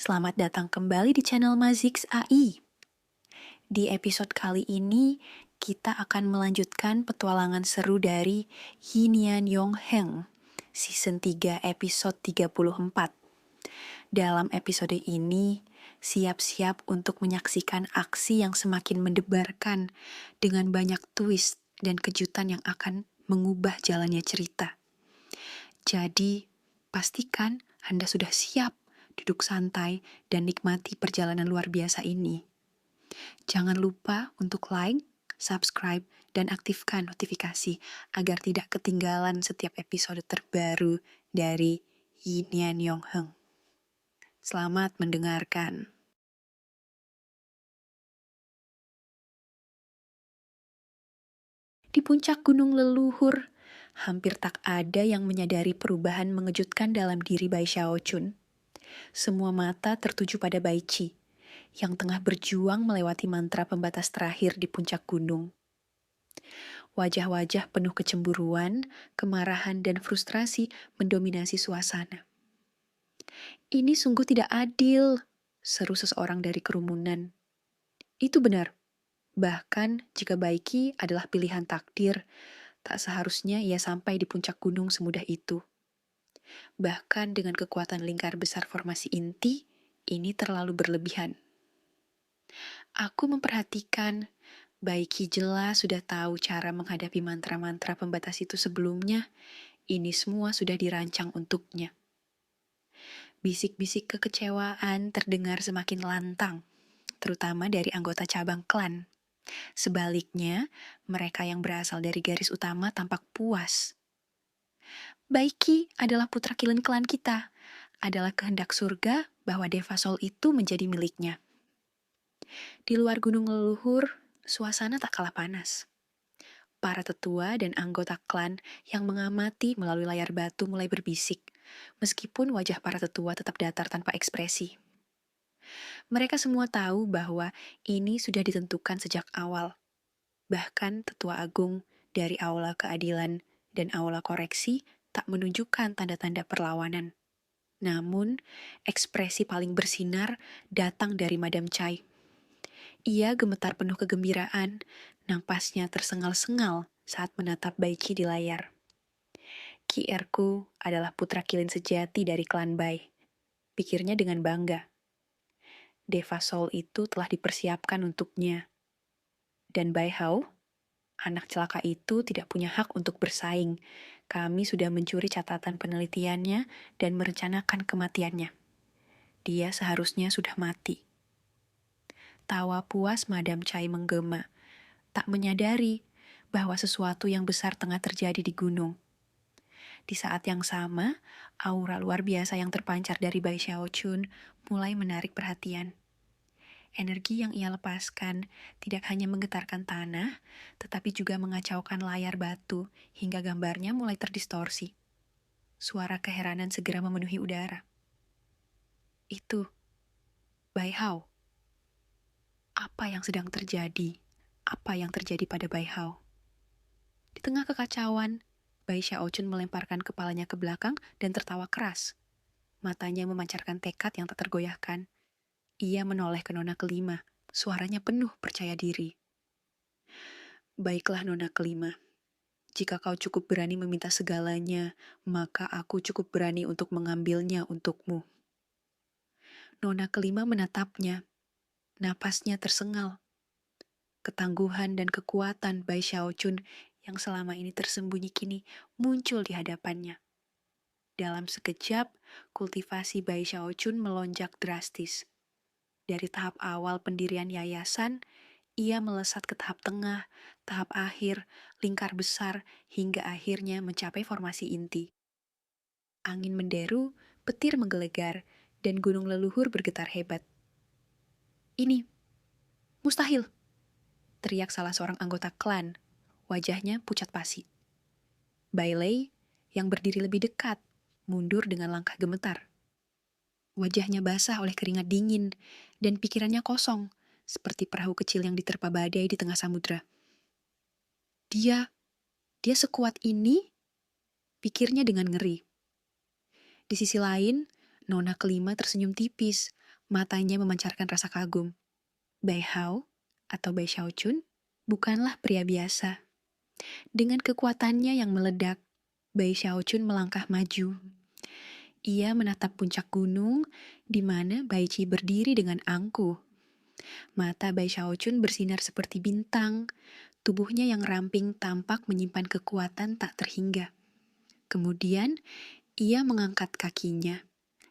Selamat datang kembali di channel Mazix AI. Di episode kali ini, kita akan melanjutkan petualangan seru dari Hinian Yongheng, season 3 episode 34. Dalam episode ini, siap-siap untuk menyaksikan aksi yang semakin mendebarkan dengan banyak twist dan kejutan yang akan mengubah jalannya cerita. Jadi, pastikan Anda sudah siap duduk santai dan nikmati perjalanan luar biasa ini. Jangan lupa untuk like, subscribe, dan aktifkan notifikasi agar tidak ketinggalan setiap episode terbaru dari Hinian Yongheng. Selamat mendengarkan. Di puncak gunung leluhur, hampir tak ada yang menyadari perubahan mengejutkan dalam diri Bai Xiaochun. Semua mata tertuju pada Bai Qi, yang tengah berjuang melewati mantra pembatas terakhir di puncak gunung. Wajah-wajah penuh kecemburuan, kemarahan, dan frustrasi mendominasi suasana. "Ini sungguh tidak adil," seru seseorang dari kerumunan. Itu benar. Bahkan jika Bai Qi adalah pilihan takdir, tak seharusnya ia sampai di puncak gunung semudah itu. Bahkan dengan kekuatan lingkar besar formasi inti, ini terlalu berlebihan. Aku memperhatikan, Bai Qi jelas sudah tahu cara menghadapi mantra-mantra pembatas itu sebelumnya. Ini semua sudah dirancang untuknya. Bisik-bisik kekecewaan terdengar semakin lantang, terutama dari anggota cabang klan. Sebaliknya, mereka yang berasal dari garis utama tampak puas. Bai Qi adalah putra kilin klan kita. Adalah kehendak surga bahwa Deva Soul itu menjadi miliknya. Di luar gunung leluhur, suasana tak kalah panas. Para tetua dan anggota klan yang mengamati melalui layar batu mulai berbisik, meskipun wajah para tetua tetap datar tanpa ekspresi. Mereka semua tahu bahwa ini sudah ditentukan sejak awal. Bahkan tetua agung dari Aula Keadilan dan Aula Koreksi tak menunjukkan tanda-tanda perlawanan. Namun, ekspresi paling bersinar datang dari Madam Chai. Ia gemetar penuh kegembiraan, napasnya tersengal-sengal saat menatap Bai Qi di layar. "Ki Erku adalah putra kilin sejati dari klan Bai," pikirnya dengan bangga. Deva Soul itu telah dipersiapkan untuknya. Dan Bai Hao, anak celaka itu tidak punya hak untuk bersaing. Kami sudah mencuri catatan penelitiannya dan merencanakan kematiannya. Dia seharusnya sudah mati. Tawa puas Madam Chai menggema, tak menyadari bahwa sesuatu yang besar tengah terjadi di gunung. Di saat yang sama, aura luar biasa yang terpancar dari Bai Xiaochun mulai menarik perhatian. Energi yang ia lepaskan tidak hanya menggetarkan tanah, tetapi juga mengacaukan layar batu hingga gambarnya mulai terdistorsi. Suara keheranan segera memenuhi udara. Itu, Bai Hao. Apa yang sedang terjadi? Apa yang terjadi pada Bai Hao? Di tengah kekacauan, Bai Xiaochun melemparkan kepalanya ke belakang dan tertawa keras. Matanya memancarkan tekad yang tak tergoyahkan. Ia menoleh ke nona kelima. Suaranya penuh percaya diri. "Baiklah nona kelima. Jika kau cukup berani meminta segalanya, maka aku cukup berani untuk mengambilnya untukmu." Nona kelima menatapnya. Napasnya tersengal. Ketangguhan dan kekuatan Bai Xiaochun yang selama ini tersembunyi kini muncul di hadapannya. Dalam sekejap, kultivasi Bai Xiaochun melonjak drastis. Dari tahap awal pendirian yayasan, ia melesat ke tahap tengah, tahap akhir, lingkar besar, hingga akhirnya mencapai formasi inti. Angin menderu, petir menggelegar, dan gunung leluhur bergetar hebat. "Ini mustahil!" teriak salah seorang anggota klan. Wajahnya pucat pasi. Bai Lei, yang berdiri lebih dekat, mundur dengan langkah gemetar. Wajahnya basah oleh keringat dingin, dan pikirannya kosong, seperti perahu kecil yang diterpa badai di tengah samudra. Dia sekuat ini? Pikirnya dengan ngeri. Di sisi lain, nona kelima tersenyum tipis, Matanya memancarkan rasa kagum. Bai Hao atau Bai Xiaochun bukanlah pria biasa. Dengan kekuatannya yang meledak, Bai Xiaochun melangkah maju. Ia menatap puncak gunung di mana Bai Qi berdiri dengan angkuh. Mata Bai Xiaochun bersinar seperti bintang, tubuhnya yang ramping tampak menyimpan kekuatan tak terhingga. Kemudian, ia mengangkat kakinya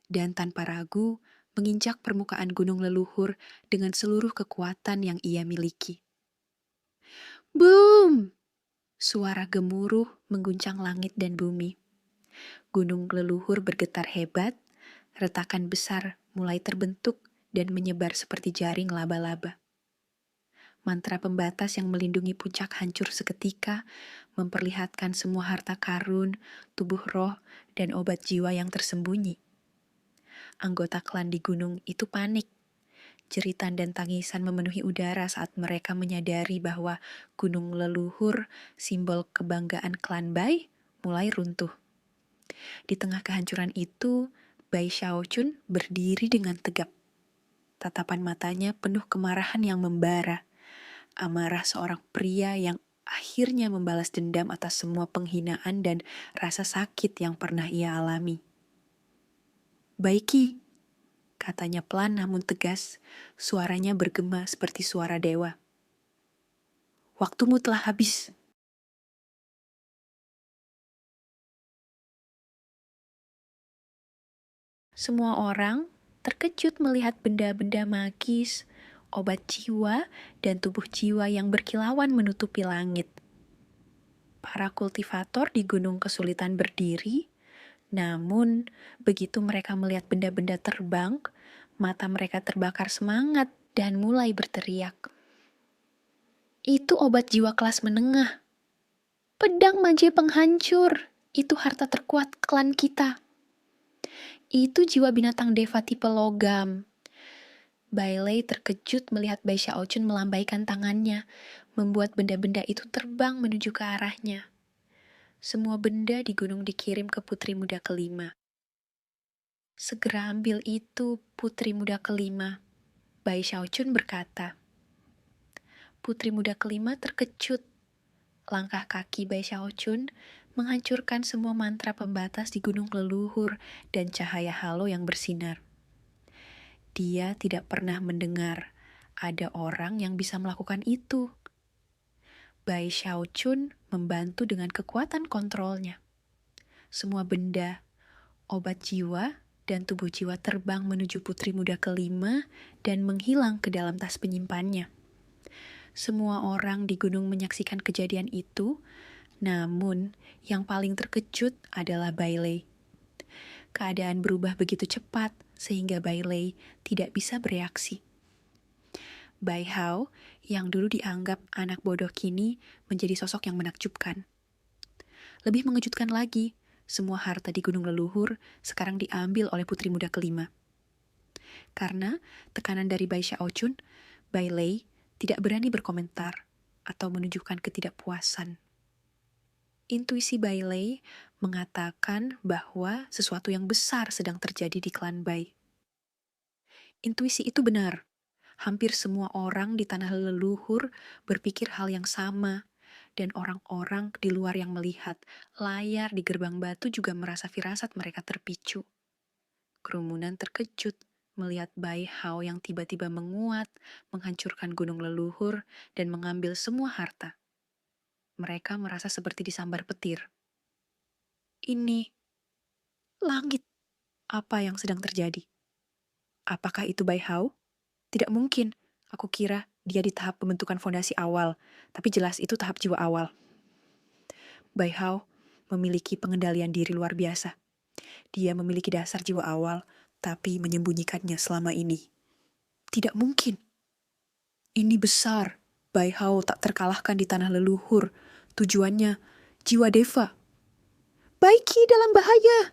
dan tanpa ragu menginjak permukaan gunung leluhur dengan seluruh kekuatan yang ia miliki. Boom! Suara gemuruh mengguncang langit dan bumi. Gunung leluhur bergetar hebat, retakan besar mulai terbentuk dan menyebar seperti jaring laba-laba. Mantra pembatas yang melindungi puncak hancur seketika, memperlihatkan semua harta karun, tubuh roh, dan obat jiwa yang tersembunyi. Anggota klan di gunung itu panik. Jeritan dan tangisan memenuhi udara saat mereka menyadari bahwa gunung leluhur, simbol kebanggaan klan Bai, mulai runtuh. Di tengah kehancuran itu, Bai Xiaochun berdiri dengan tegap. Tatapan matanya penuh kemarahan yang membara. Amarah seorang pria yang akhirnya membalas dendam atas semua penghinaan dan rasa sakit yang pernah ia alami. Bai Qi, katanya pelan namun tegas, suaranya bergema seperti suara dewa. Waktumu telah habis. Semua orang terkejut melihat benda-benda magis, obat jiwa, dan tubuh jiwa yang berkilauan menutupi langit. Para kultivator di gunung kesulitan berdiri, namun begitu mereka melihat benda-benda terbang, mata mereka terbakar semangat dan mulai berteriak. Itu obat jiwa kelas menengah. Pedang manje penghancur, itu harta terkuat klan kita. Itu jiwa binatang deva tipe logam. Bai Lei terkejut melihat Bai Xiaochun melambaikan tangannya, membuat benda-benda itu terbang menuju ke arahnya. Semua benda di gunung dikirim ke putri muda kelima. Segera ambil itu, putri muda kelima. Bai Xiaochun berkata. Putri muda kelima terkejut. Langkah kaki Bai Xiaochun menghancurkan semua mantra pembatas di gunung leluhur dan cahaya halo yang bersinar. Dia tidak pernah mendengar ada orang yang bisa melakukan itu. Bai Xiaochun membantu dengan kekuatan kontrolnya. Semua benda, obat jiwa, dan tubuh jiwa terbang menuju putri muda kelima dan menghilang ke dalam tas penyimpannya. Semua orang di gunung menyaksikan kejadian itu, namun yang paling terkejut adalah Bai Lei. Keadaan berubah begitu cepat sehingga Bai Lei tidak bisa bereaksi. Bai Hao yang dulu dianggap anak bodoh kini menjadi sosok yang menakjubkan. Lebih mengejutkan lagi, semua harta di gunung leluhur sekarang diambil oleh putri muda kelima. Karena tekanan dari Bai Xiaochun, Bai Lei tidak berani berkomentar atau menunjukkan ketidakpuasan. Intuisi Bai Lei mengatakan bahwa sesuatu yang besar sedang terjadi di klan Bai. Intuisi itu benar. Hampir semua orang di tanah leluhur berpikir hal yang sama, dan orang-orang di luar yang melihat layar di gerbang batu juga merasa firasat mereka terpicu. Kerumunan terkejut melihat Bai Hao yang tiba-tiba menguat, menghancurkan gunung leluhur, dan mengambil semua harta. Mereka merasa seperti disambar petir. Ini langit. Apa yang sedang terjadi? Apakah itu Bai Hao? Tidak mungkin. Aku kira dia di tahap pembentukan fondasi awal, tapi jelas itu tahap jiwa awal. Bai Hao memiliki pengendalian diri luar biasa. Dia memiliki dasar jiwa awal, tapi menyembunyikannya selama ini. Tidak mungkin. Ini besar. Bai Hao tak terkalahkan di tanah leluhur. Tujuannya jiwa deva. Bai Qi dalam bahaya.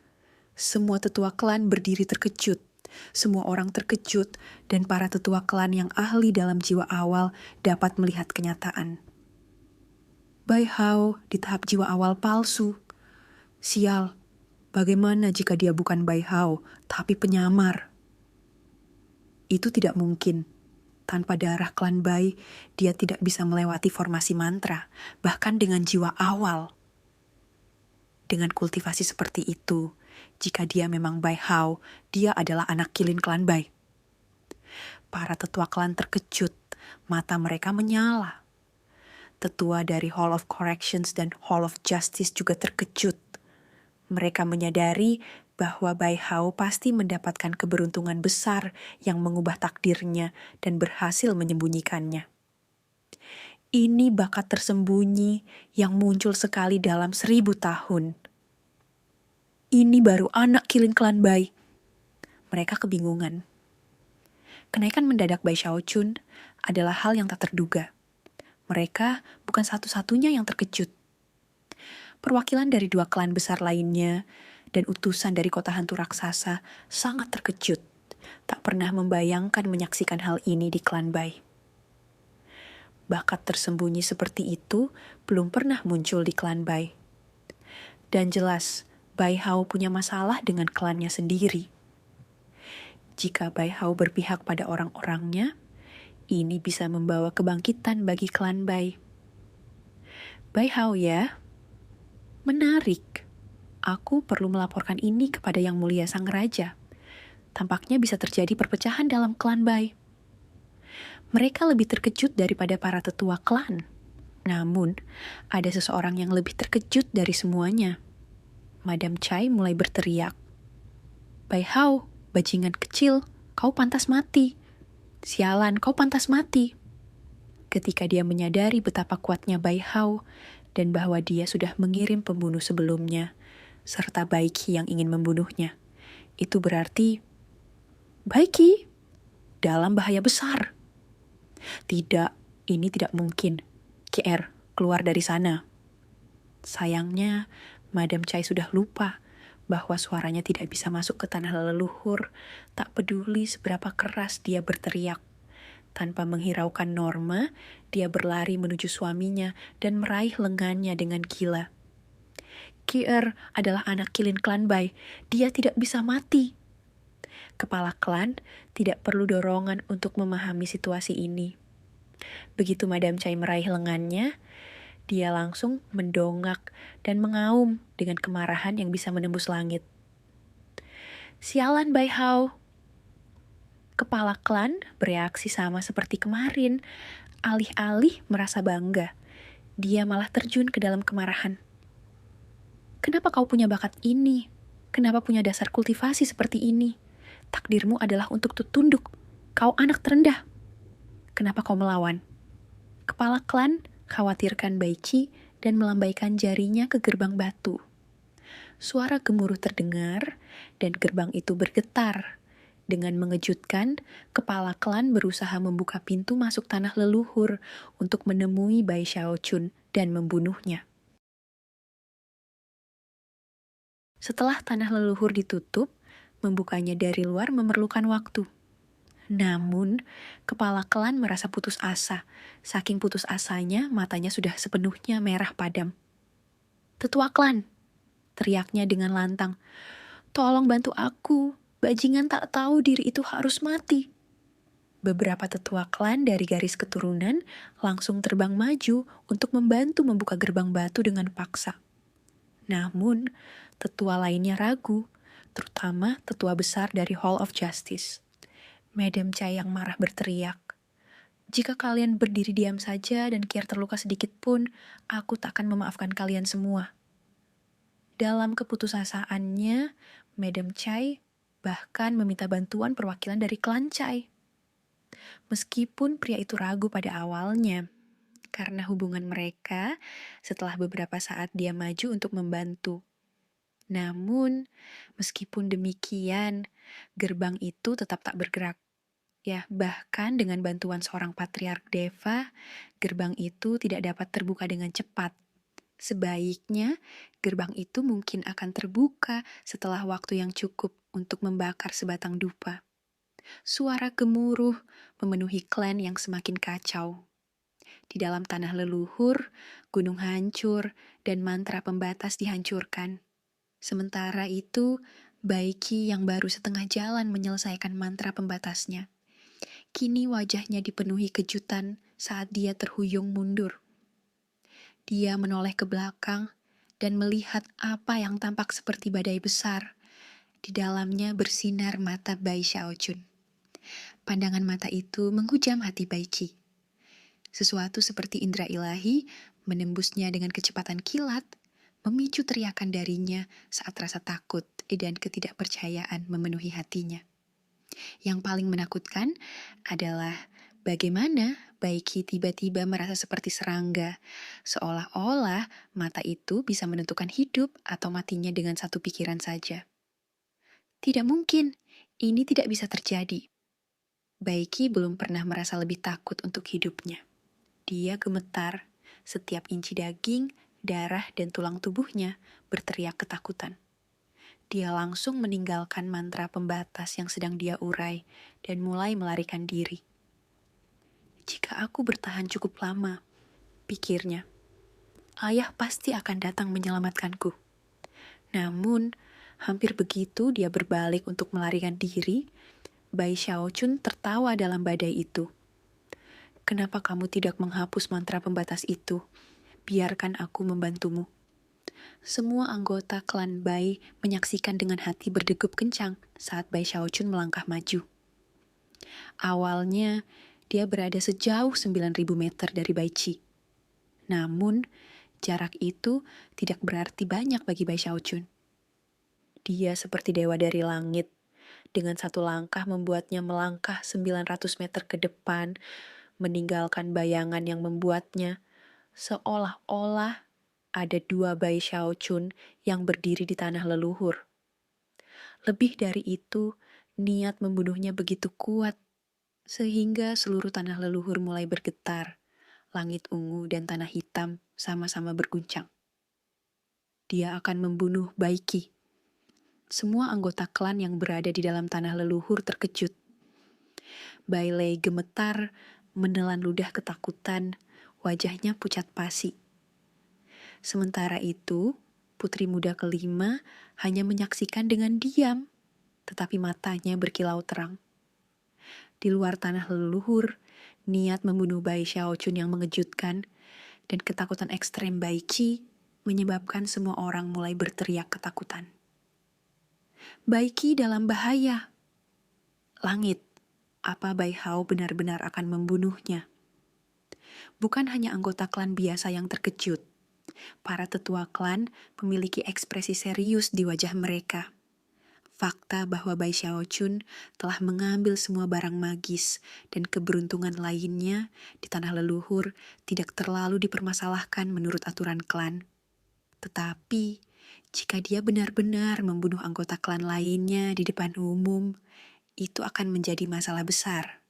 Semua tetua klan berdiri terkejut. Semua orang terkejut dan para tetua klan yang ahli dalam jiwa awal dapat melihat kenyataan. Bai Hao di tahap jiwa awal palsu. Sial, bagaimana jika dia bukan Bai Hao, tapi penyamar? Itu tidak mungkin. Tanpa darah klan Bai, dia tidak bisa melewati formasi mantra, bahkan dengan jiwa awal. Dengan kultivasi seperti itu, jika dia memang Bai Hao, dia adalah anak kilin klan Bai. Para tetua klan terkejut, mata mereka menyala. Tetua dari Hall of Corrections dan Hall of Justice juga terkejut. Mereka menyadari bahwa Bai Hao pasti mendapatkan keberuntungan besar yang mengubah takdirnya dan berhasil menyembunyikannya. Ini bakat tersembunyi yang muncul sekali dalam 1000 tahun. Ini baru anak kilin klan Bai. Mereka kebingungan. Kenaikan mendadak Bai Xiaochun adalah hal yang tak terduga. Mereka bukan satu-satunya yang terkejut. Perwakilan dari 2 klan besar lainnya dan utusan dari kota hantu raksasa sangat terkejut. Tak pernah membayangkan menyaksikan hal ini di klan Bai. Bakat tersembunyi seperti itu belum pernah muncul di klan Bai. Dan jelas, Bai Hao punya masalah dengan klannya sendiri. Jika Bai Hao berpihak pada orang-orangnya, ini bisa membawa kebangkitan bagi klan Bai. Bai Hao ya? Menarik. Aku perlu melaporkan ini kepada Yang Mulia Sang Raja. Tampaknya bisa terjadi perpecahan dalam klan Bai. Mereka lebih terkejut daripada para tetua klan. Namun, ada seseorang yang lebih terkejut dari semuanya. Madam Chai mulai berteriak. Bai Hao, bajingan kecil, kau pantas mati. Sialan, kau pantas mati. Ketika dia menyadari betapa kuatnya Bai Hao dan bahwa dia sudah mengirim pembunuh sebelumnya, serta Bai Qi yang ingin membunuhnya, itu berarti Bai Qi dalam bahaya besar. Tidak, ini tidak mungkin. KR, keluar dari sana. Sayangnya, Madam Chai sudah lupa bahwa suaranya tidak bisa masuk ke tanah leluhur, tak peduli seberapa keras dia berteriak. Tanpa menghiraukan Norma, dia berlari menuju suaminya dan meraih lengannya dengan gila. Kier adalah anak kilin klan Bai, dia tidak bisa mati. Kepala klan tidak perlu dorongan untuk memahami situasi ini. Begitu Madam Chai meraih lengannya, dia langsung mendongak dan mengaum dengan kemarahan yang bisa menembus langit. Sialan Bai Hao. Kepala klan bereaksi sama seperti kemarin. Alih-alih merasa bangga, dia malah terjun ke dalam kemarahan. Kenapa kau punya bakat ini? Kenapa punya dasar kultivasi seperti ini? Takdirmu adalah untuk tunduk. Kau anak terendah. Kenapa kau melawan? Kepala klan khawatirkan Bai Qi dan melambaikan jarinya ke gerbang batu. Suara gemuruh terdengar dan gerbang itu bergetar. Dengan mengejutkan, kepala klan berusaha membuka pintu masuk tanah leluhur untuk menemui Bai Xiaochun dan membunuhnya. Setelah tanah leluhur ditutup, membukanya dari luar memerlukan waktu. Namun, kepala klan merasa putus asa. Saking putus asanya, matanya sudah sepenuhnya merah padam. Tetua klan, teriaknya dengan lantang. Tolong bantu aku, bajingan tak tahu diri itu harus mati. Beberapa tetua klan dari garis keturunan langsung terbang maju untuk membantu membuka gerbang batu dengan paksa. Namun, tetua lainnya ragu, terutama tetua besar dari Hall of Justice. Madam Chai yang marah berteriak, jika kalian berdiri diam saja dan Kier terluka sedikit pun, aku tak akan memaafkan kalian semua. Dalam keputusasaannya, Madam Chai bahkan meminta bantuan perwakilan dari klan Chai. Meskipun pria itu ragu pada awalnya, karena hubungan mereka setelah beberapa saat dia maju untuk membantu. Namun, meskipun demikian, gerbang itu tetap tak bergerak. Ya, bahkan dengan bantuan seorang patriark Deva, gerbang itu tidak dapat terbuka dengan cepat. Sebaiknya, gerbang itu mungkin akan terbuka setelah waktu yang cukup untuk membakar sebatang dupa. Suara gemuruh memenuhi klan yang semakin kacau. Di dalam tanah leluhur, gunung hancur, dan mantra pembatas dihancurkan. Sementara itu, Bai Qi yang baru setengah jalan menyelesaikan mantra pembatasnya. Kini wajahnya dipenuhi kejutan saat dia terhuyung mundur. Dia menoleh ke belakang dan melihat apa yang tampak seperti badai besar. Di dalamnya bersinar mata Bai Xiaojun. Pandangan mata itu menghujam hati Bai Qi. Sesuatu seperti indera ilahi menembusnya dengan kecepatan kilat, memicu teriakan darinya saat rasa takut dan ketidakpercayaan memenuhi hatinya. Yang paling menakutkan adalah bagaimana Bai Qi tiba-tiba merasa seperti serangga, seolah-olah mata itu bisa menentukan hidup atau matinya dengan satu pikiran saja. Tidak mungkin, ini tidak bisa terjadi. Bai Qi belum pernah merasa lebih takut untuk hidupnya. Dia gemetar, setiap inci daging, darah, dan tulang tubuhnya berteriak ketakutan. Dia langsung meninggalkan mantra pembatas yang sedang dia urai dan mulai melarikan diri. Jika aku bertahan cukup lama, pikirnya, ayah pasti akan datang menyelamatkanku. Namun, hampir begitu dia berbalik untuk melarikan diri, Bai Xiaojun tertawa dalam badai itu. Kenapa kamu tidak menghapus mantra pembatas itu? Biarkan aku membantumu. Semua anggota klan Bai menyaksikan dengan hati berdegup kencang saat Bai Xiaojun melangkah maju. Awalnya, dia berada sejauh 9.000 meter dari Bai Qi. Namun, jarak itu tidak berarti banyak bagi Bai Xiaojun. Dia seperti dewa dari langit. Dengan satu langkah membuatnya melangkah 900 meter ke depan, meninggalkan bayangan yang membuatnya seolah-olah ada dua Bai Xiaojun yang berdiri di tanah leluhur. Lebih dari itu, niat membunuhnya begitu kuat, sehingga seluruh tanah leluhur mulai bergetar. Langit ungu dan tanah hitam sama-sama berguncang. Dia akan membunuh Bai Qi. Semua anggota klan yang berada di dalam tanah leluhur terkejut. Bai Lei gemetar, menelan ludah ketakutan, wajahnya pucat pasi. Sementara itu, putri muda kelima hanya menyaksikan dengan diam, tetapi matanya berkilau terang. Di luar tanah leluhur, niat membunuh Bai Xiaojun yang mengejutkan dan ketakutan ekstrem Bai Qi menyebabkan semua orang mulai berteriak ketakutan. Bai Qi dalam bahaya. Langit, apa Bai Hao benar-benar akan membunuhnya? Bukan hanya anggota klan biasa yang terkejut. Para tetua klan memiliki ekspresi serius di wajah mereka. Fakta bahwa Bai Xiaojun telah mengambil semua barang magis dan keberuntungan lainnya di tanah leluhur tidak terlalu dipermasalahkan menurut aturan klan. Tetapi, jika dia benar-benar membunuh anggota klan lainnya di depan umum, itu akan menjadi masalah besar.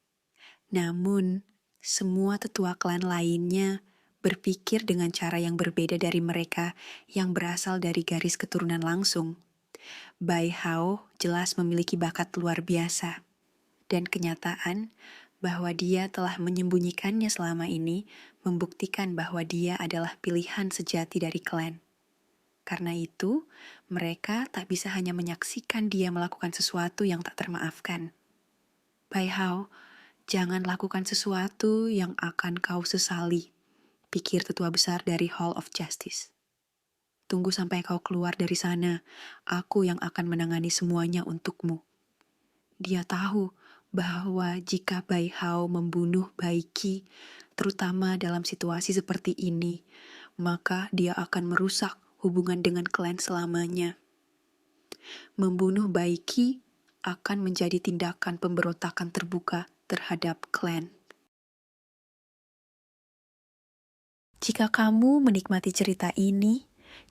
Namun, semua tetua klan lainnya berpikir dengan cara yang berbeda dari mereka yang berasal dari garis keturunan langsung. Bai Hao jelas memiliki bakat luar biasa, dan kenyataan bahwa dia telah menyembunyikannya selama ini membuktikan bahwa dia adalah pilihan sejati dari klan. Karena itu, mereka tak bisa hanya menyaksikan dia melakukan sesuatu yang tak termaafkan. Bai Hao, jangan lakukan sesuatu yang akan kau sesali, pikir tetua besar dari Hall of Justice. Tunggu sampai kau keluar dari sana, aku yang akan menangani semuanya untukmu. Dia tahu bahwa jika Bai Hao membunuh Bai Qi, terutama dalam situasi seperti ini, maka dia akan merusak hubungan dengan klan selamanya. Membunuh Bai Qi akan menjadi tindakan pemberontakan terbuka terhadap klan. Jika kamu menikmati cerita ini,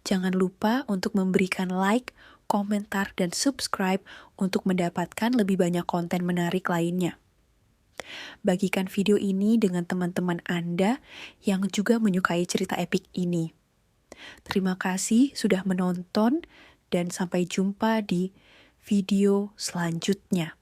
jangan lupa untuk memberikan like, komentar, dan subscribe untuk mendapatkan lebih banyak konten menarik lainnya. Bagikan video ini dengan teman-teman Anda yang juga menyukai cerita epik ini. Terima kasih sudah menonton dan sampai jumpa di video selanjutnya.